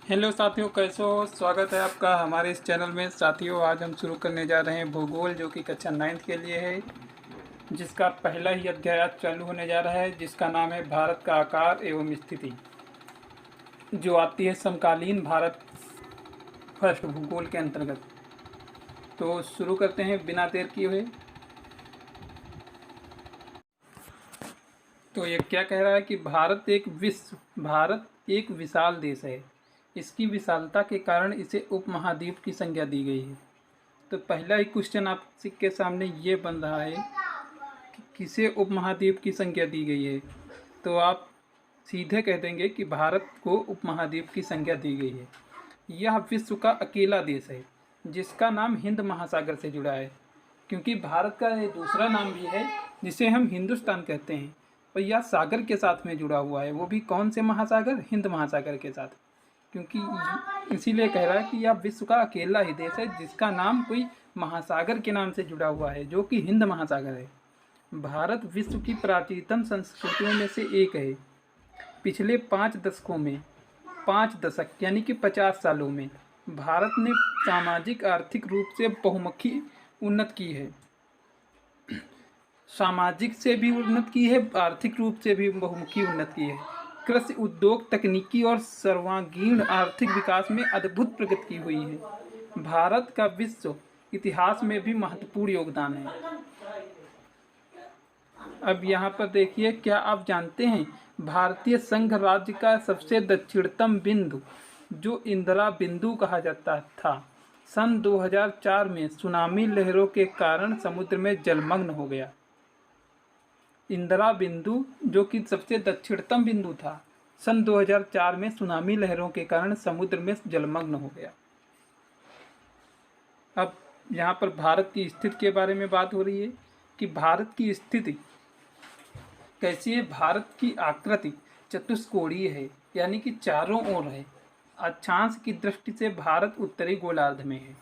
Hello साथियों, कैसे हो? स्वागत है आपका हमारे इस चैनल में। साथियों, आज हम शुरू करने जा रहे हैं भूगोल, जो कि कक्षा 9th के लिए है, जिसका पहला ही अध्याय आज चालू होने जा रहा है, जिसका नाम है भारत का आकार एवं स्थिति, जो आती है समकालीन भारत फर्स्ट भूगोल के अंतर्गत। तो शुरू करते हैं बिना देर किए हुए। तो ये क्या कह रहा है कि भारत एक विशाल देश है। इसकी विशालता के कारण इसे उपमहाद्वीप की संज्ञा दी गई है। तो पहला ही क्वेश्चन आपके सामने ये बन रहा है कि किसे उपमहाद्वीप की संज्ञा दी गई है। तो आप सीधे कह देंगे कि भारत को उपमहाद्वीप की संज्ञा दी गई है। यह विश्व का अकेला देश है जिसका नाम हिंद महासागर से जुड़ा है, क्योंकि भारत का एक दूसरा नाम भी है जिसे हम हिंदुस्तान कहते हैं, और यह सागर के साथ में जुड़ा हुआ है। वो भी कौन से महासागर? हिंद महासागर के साथ। क्योंकि इसीलिए कह रहा है कि यह विश्व का अकेला ही देश है जिसका नाम कोई महासागर के नाम से जुड़ा हुआ है, जो कि हिंद महासागर है। भारत विश्व की प्राचीनतम संस्कृतियों में से एक है। पिछले 5 दशक यानी कि 50 सालों में भारत ने सामाजिक आर्थिक रूप से बहुमुखी उन्नत की है। सामाजिक से भी उन्नत की है, आर्थिक रूप से भी बहुमुखी उन्नत की है। कृषि, उद्योग, तकनीकी और सर्वांगीण आर्थिक विकास में अद्भुत प्रगति की हुई है। भारत का विश्व इतिहास में भी महत्वपूर्ण योगदान है। अब यहाँ पर देखिए, क्या आप जानते हैं भारतीय संघ राज्य का सबसे दक्षिणतम बिंदु, जो इंदिरा बिंदु कहा जाता था, सन 2004 में सुनामी लहरों के कारण समुद्र में जलमग्न हो गया। इंदिरा बिंदु, जो कि सबसे दक्षिणतम बिंदु था, सन 2004 में सुनामी लहरों के कारण समुद्र में जलमग्न हो गया। अब यहाँ पर भारत की स्थिति के बारे में बात हो रही है कि भारत की स्थिति कैसी है। भारत की आकृति चतुष्कोणीय है, यानी कि चारों ओर है। अक्षांश की दृष्टि से भारत उत्तरी गोलार्ध में है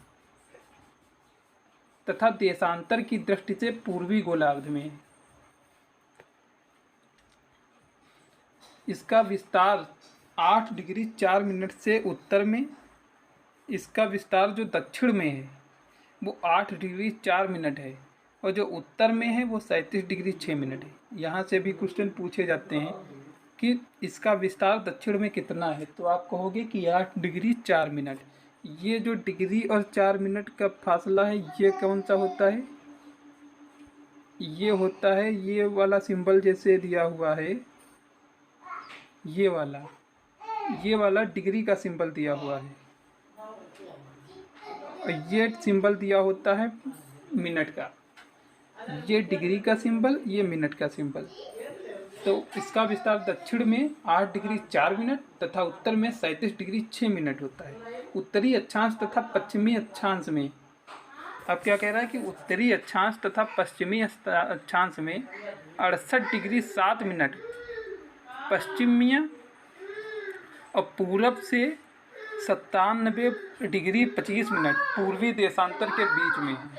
तथा देशांतर की दृष्टि से पूर्वी गोलार्ध में है। इसका विस्तार 8 डिग्री 4 मिनट से उत्तर में, इसका विस्तार जो दक्षिण में है वो 8 डिग्री 4 मिनट है, और जो उत्तर में है वो 37 डिग्री 6 मिनट है। यहाँ से भी क्वेश्चन पूछे जाते हैं कि इसका विस्तार दक्षिण में कितना है, तो आप कहोगे कि 8 डिग्री 4 मिनट। ये जो डिग्री और 4 मिनट का फासला है, ये कौन सा होता है? ये होता है ये वाला सिंबल जैसे दिया हुआ है, ये वाला डिग्री का सिंबल दिया हुआ है, और ये सिंबल दिया होता है मिनट का। ये डिग्री का सिंबल, ये मिनट का सिंबल। तो इसका विस्तार दक्षिण में 8 डिग्री 4 मिनट तथा उत्तर में 37 डिग्री 6 मिनट होता है। उत्तरी अक्षांश तथा पश्चिमी अक्षांश में, अब क्या कह रहा है कि उत्तरी अक्षांश तथा पश्चिमी अक्षांश में 68 डिग्री 7 मिनट पश्चिमीय और पूरब से 97 डिग्री 25 मिनट पूर्वी देशांतर के बीच में है।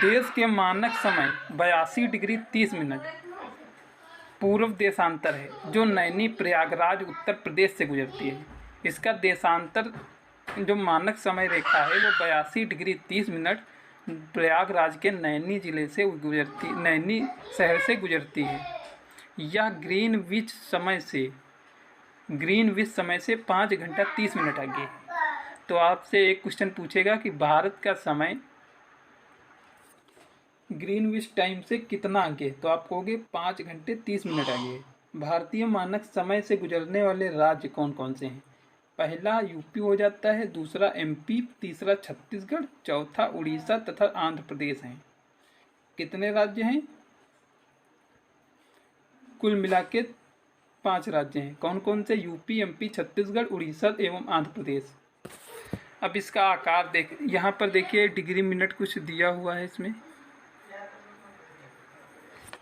देश के मानक समय 82 डिग्री 30 मिनट पूर्व देशांतर है, जो नैनी प्रयागराज उत्तर प्रदेश से गुजरती है। इसका देशांतर जो मानक समय रेखा है वो 82 डिग्री 30 मिनट प्रयागराज के नैनी जिले से गुजरती, नैनी शहर से गुजरती है। यह ग्रीनविच समय से 5 घंटा 30 मिनट आगे है। तो आपसे एक क्वेश्चन पूछेगा कि भारत का समय ग्रीनविच टाइम से कितना आगे, तो आप कहोगे 5 घंटे 30 मिनट आगे। भारतीय मानक समय से गुजरने वाले राज्य कौन कौन से हैं? पहला यूपी हो जाता है, दूसरा एमपी, तीसरा छत्तीसगढ़, चौथा उड़ीसा तथा आंध्र प्रदेश हैं। कितने राज्य हैं? कुल मिला के 5 राज्य हैं। कौन कौन से? यूपी, एमपी, छत्तीसगढ़, उड़ीसा एवं आंध्र प्रदेश। अब इसका आकार देख, यहाँ पर देखिए डिग्री मिनट कुछ दिया हुआ है इसमें।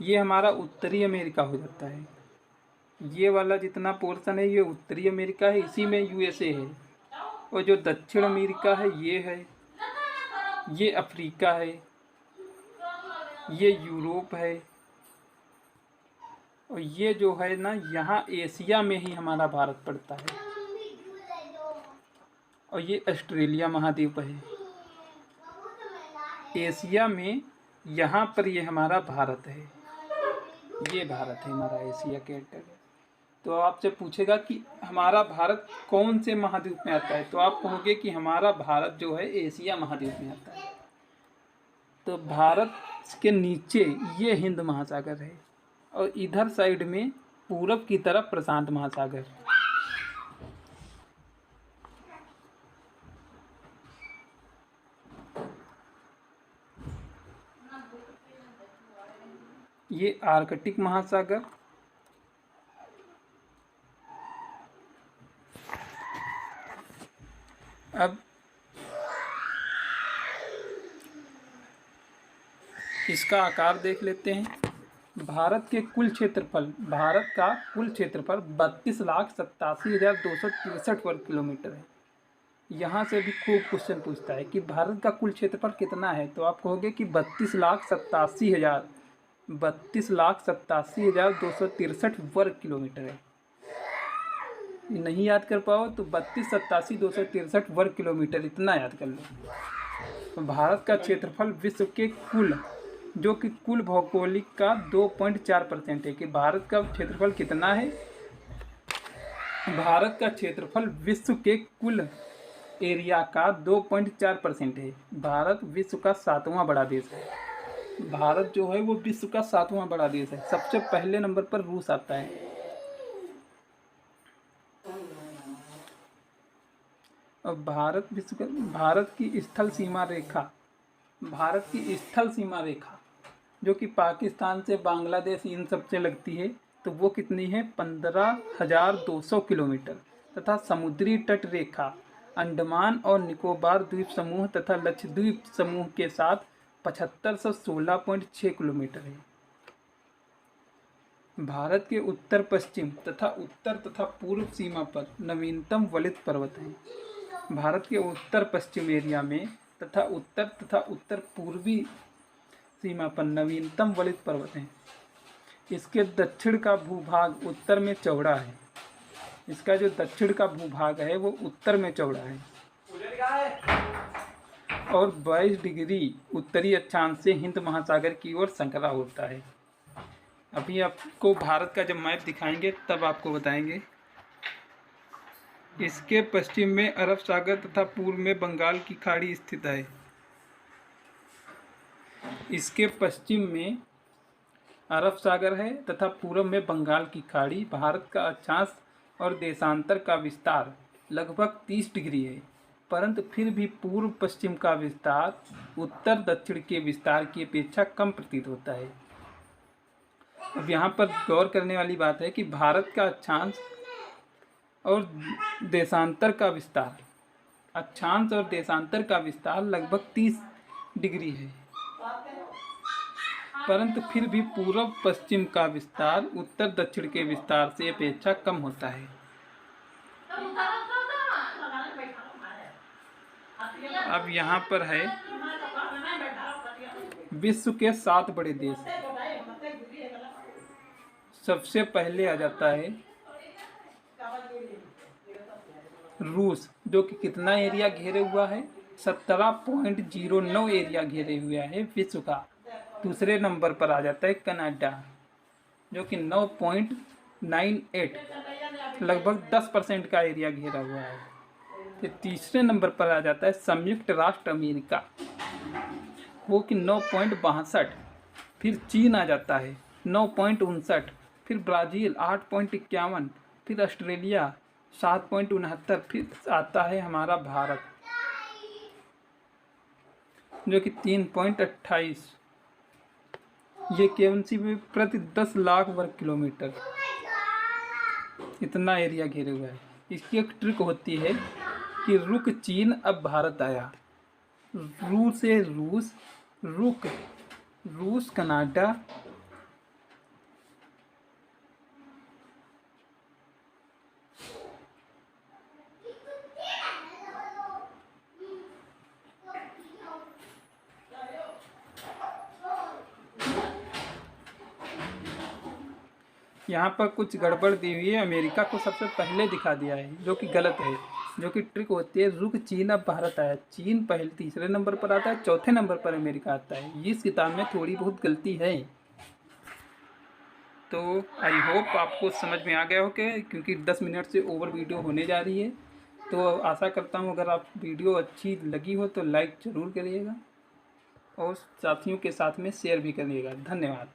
ये हमारा उत्तरी अमेरिका हो जाता है। ये वाला जितना पोर्शन है ये उत्तरी अमेरिका है, इसी में यूएसए है। और जो दक्षिण अमेरिका है ये है, ये अफ्रीका है, ये यूरोप है, और ये जो है ना, यहाँ एशिया में ही हमारा भारत पड़ता है। और ये ऑस्ट्रेलिया महाद्वीप है। एशिया में यहाँ पर ये हमारा भारत है। ये भारत है हमारा, एशिया के अंतर्गत। तो आपसे पूछेगा कि हमारा भारत कौन से महाद्वीप में आता है, तो आप कहोगे कि हमारा भारत जो है एशिया महाद्वीप में आता है। तो भारत के नीचे ये हिंद महासागर है और इधर साइड में पूरब की तरफ प्रशांत महासागर। ये आर्कटिक महासागर, अब इसका आकार देख लेते हैं। भारत का कुल क्षेत्रफल 32,87,263 वर्ग किलोमीटर है। यहाँ से भी खूब क्वेश्चन पूछता है कि भारत का कुल क्षेत्रफल कितना है, तो आप कहोगे कि 32,87,263 वर्ग किलोमीटर है। नहीं याद कर पाओ तो 32,87,263 वर्ग किलोमीटर इतना याद कर लो। तो भारत का क्षेत्रफल विश्व के कुल, जो कि कुल भौगोलिक का 2.4% है। कि भारत का क्षेत्रफल कितना है? भारत का क्षेत्रफल विश्व के कुल एरिया का 2.4% है। भारत विश्व का 7वां बड़ा देश है। भारत जो है वो विश्व का 7वां बड़ा देश है। सबसे पहले नंबर पर रूस आता है। और भारत की स्थल सीमा रेखा जो कि पाकिस्तान से बांग्लादेश इन सब से लगती है, तो वो कितनी है? 15,200 किलोमीटर। तथा समुद्री तट रेखा अंडमान और निकोबार द्वीप समूह तथा लक्षद्वीप समूह के साथ 7516.6 किलोमीटर है। भारत के उत्तर पश्चिम तथा पूर्व सीमा पर नवीनतम वलित पर्वत हैं। भारत के उत्तर पश्चिम एरिया में तथा उत्तर पूर्वी सीमा पर नवीनतम वलित पर्वत हैं। इसके दक्षिण का भूभाग उत्तर में चौड़ा है। इसका जो दक्षिण का भूभाग है वो उत्तर में चौड़ा है और 22 डिग्री उत्तरी अक्षांश से हिंद महासागर की ओर संकरा होता है। अभी आपको भारत का जब मैप दिखाएंगे तब आपको बताएंगे। इसके पश्चिम में अरब सागर तथा पूर्व में बंगाल की खाड़ी स्थित है। इसके पश्चिम में अरब सागर है तथा पूर्व में बंगाल की खाड़ी। भारत का अक्षांश और देशांतर का विस्तार लगभग 30 डिग्री है, परंतु फिर भी पूर्व पश्चिम का विस्तार उत्तर दक्षिण के विस्तार की अपेक्षा कम प्रतीत होता है। अब यहाँ पर गौर करने वाली बात है कि भारत का अक्षांश और देशांतर का विस्तार लगभग 30 डिग्री है, परंतु फिर भी पूर्व पश्चिम का विस्तार उत्तर दक्षिण के विस्तार से अपेक्षा कम होता है। अब यहाँ पर है विश्व के 7 बड़े देश। सबसे पहले आ जाता है रूस, जो कि कितना एरिया घेरे हुआ है? 17.09 एरिया घेरे हुआ है विश्व का। दूसरे नंबर पर आ जाता है कनाडा, जो कि 9.98 लगभग 10% का एरिया घेरा हुआ है। फिर तीसरे नंबर पर आ जाता है संयुक्त राष्ट्र अमेरिका, वो कि 9.62। फिर चीन आ जाता है 9.59। फिर ब्राज़ील 8.51। फिर ऑस्ट्रेलिया 7.69। फिर आता है हमारा भारत, जो कि 3.28। ये केवल प्रति 10 लाख वर्ग किलोमीटर इतना एरिया घेरे हुआ है। इसकी एक ट्रिक होती है कि रुक चीन अब भारत आया, रूस से रूस कनाडा, यहाँ पर कुछ गड़बड़ दी हुई है, अमेरिका को सबसे पहले दिखा दिया है जो कि गलत है। जो कि ट्रिक होती है, रुक चीन अब भारत आया, चीन पहले तीसरे नंबर पर आता है, चौथे नंबर पर अमेरिका आता है। इस किताब में थोड़ी बहुत गलती है। तो आई होप आपको समझ में आ गया हो के, क्योंकि 10 मिनट से ओवर वीडियो होने जा रही है। तो आशा करता हूँ अगर आप वीडियो अच्छी लगी हो तो लाइक ज़रूर करिएगा और साथियों के साथ में शेयर भी करिएगा। धन्यवाद।